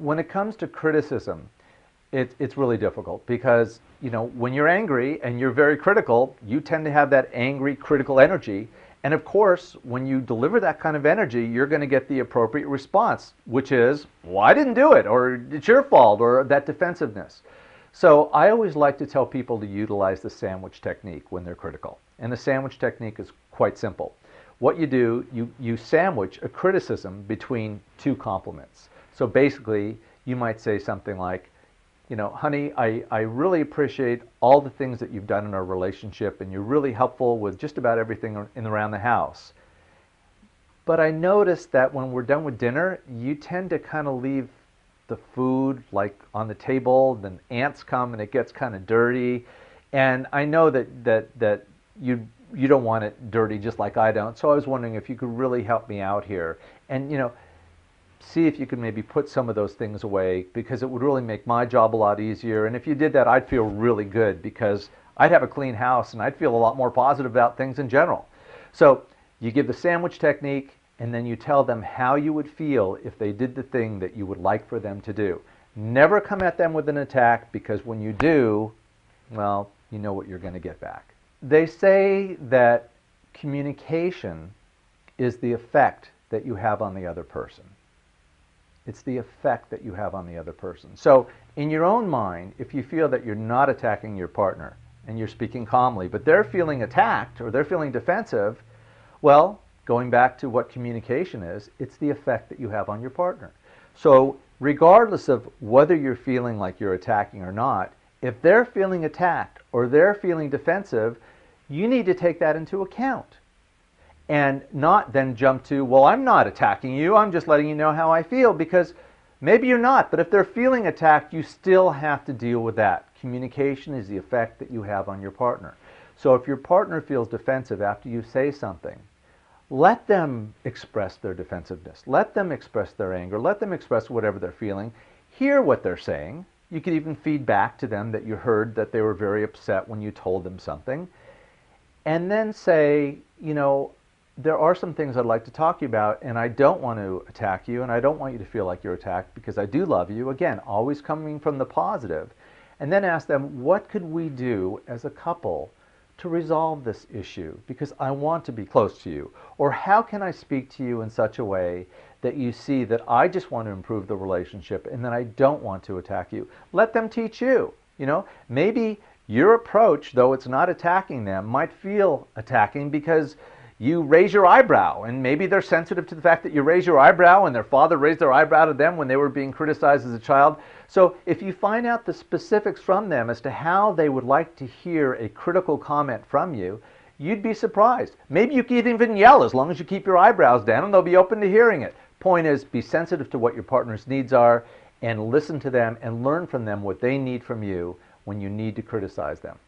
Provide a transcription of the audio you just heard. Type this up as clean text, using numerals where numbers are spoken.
when it comes to criticism, it's really difficult because, when you're angry and you're very critical, you tend to have that angry, critical energy. And of course, when you deliver that kind of energy, you're going to get the appropriate response, which is, well, I didn't do it, or it's your fault, or that defensiveness. So I always like to tell people to utilize the sandwich technique when they're critical. And the sandwich technique is quite simple. What you do, you sandwich a criticism between two compliments. So basically, you might say something like, honey, I really appreciate all the things that you've done in our relationship, and you're really helpful with just about everything in and around the house. But I noticed that when we're done with dinner, you tend to kind of leave the food like on the table, then ants come and it gets kind of dirty. And I know that you don't want it dirty just like I don't. So I was wondering if you could really help me out here. And see if you could maybe put some of those things away, because it would really make my job a lot easier. And if you did that, I'd feel really good because I'd have a clean house and I'd feel a lot more positive about things in general. So you give the sandwich technique, and then you tell them how you would feel if they did the thing that you would like for them to do. Never come at them with an attack, because when you do, well, you know what you're going to get back. They say that communication is the effect that you have on the other person. It's the effect that you have on the other person. So in your own mind, if you feel that you're not attacking your partner and you're speaking calmly, but they're feeling attacked or they're feeling defensive, well, going back to what communication is, it's the effect that you have on your partner. So regardless of whether you're feeling like you're attacking or not, if they're feeling attacked or they're feeling defensive, you need to take that into account. And not then jump to, well, I'm not attacking you, I'm just letting you know how I feel, because maybe you're not, but if they're feeling attacked, you still have to deal with that. Communication is the effect that you have on your partner. So if your partner feels defensive after you say something, let them express their defensiveness. Let them express their anger. Let them express whatever they're feeling. Hear what they're saying. You could even feed back to them that you heard that they were very upset when you told them something. And then say, there are some things I'd like to talk to you about, and I don't want to attack you, and I don't want you to feel like you're attacked, because I do love you. Again, always coming from the positive. And then ask them, what could we do as a couple to resolve this issue? Because I want to be close to you. Or how can I speak to you in such a way that you see that I just want to improve the relationship and that I don't want to attack you? Let them teach you. Maybe your approach, though it's not attacking them, might feel attacking because you raise your eyebrow, and maybe they're sensitive to the fact that you raise your eyebrow, and their father raised their eyebrow to them when they were being criticized as a child. So if you find out the specifics from them as to how they would like to hear a critical comment from you, you'd be surprised. Maybe you could even yell, as long as you keep your eyebrows down, and they'll be open to hearing it. Point is, be sensitive to what your partner's needs are, and listen to them and learn from them what they need from you when you need to criticize them.